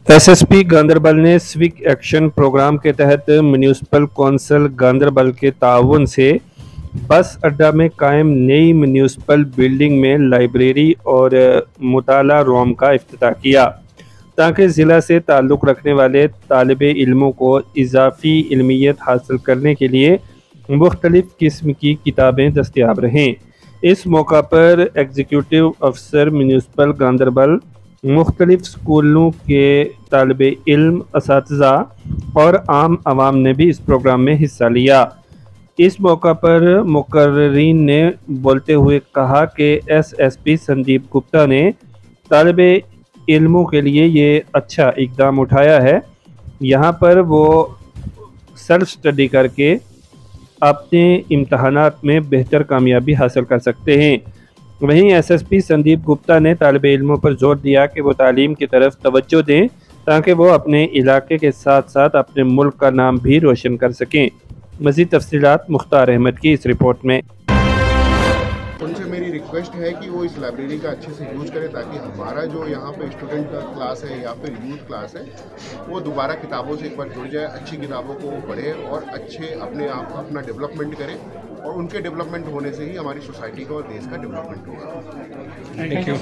SSP Ganderbal ने स्विक action programme के तहत म्यूनिसिपल कौंसिल गांदरबल के ताउन से बस अड्डा में कायम नई म्यूनिसिपल बिल्डिंग में लाइब्रेरी और मुताला रूम का इफ्तिताह किया, ताकि ज़िला से ताल्लुक़ रखने वाले तालिबे इल्मों को इजाफ़ी इल्मियत हासिल करने के लिए मुख्तलिफ़ किस्म की किताबें दस्तयाब रहें। इस मौका पर एग्जीक्यूटिव अफसर म्यूनिसिपल गांदरबल, मुख्तलिफ़ स्कूलों के तालिबे इल्म, असातिज़ा और आम आवाम ने भी इस प्रोग्राम में हिस्सा लिया। इस मौका पर मुकर्रीन ने बोलते हुए कहा कि एसएसपी संदीप गुप्ता ने तालिबे इल्मों के लिए ये अच्छा इक़दाम उठाया है। यहाँ पर वो सेल्फ स्टडी करके अपने इम्तहानात में बेहतर कामयाबी हासिल कर सकते हैं। वहीं एसएसपी संदीप गुप्ता ने तालिबे इल्मों पर जोर दिया कि वो तालीम की तरफ तवज्जो दें, ताकि वो अपने इलाके के साथ साथ अपने मुल्क का नाम भी रोशन कर सकें। मज़ीद तफसीलात मुख्तार अहमद की इस रिपोर्ट में। उनसे मेरी रिक्वेस्ट है कि वो इस लाइब्रेरी का अच्छे से यूज़ करें, ताकि हमारा जो यहाँ पे स्टूडेंट का क्लास है या फिर यूथ क्लास है वो दोबारा किताबों से एक बार जुड़ जाए, अच्छी किताबों को पढ़े और अच्छे अपने आप अपना डेवलपमेंट करें, और उनके डेवलपमेंट होने से ही हमारी सोसाइटी का और देश का डेवलपमेंट होगा। Thank you.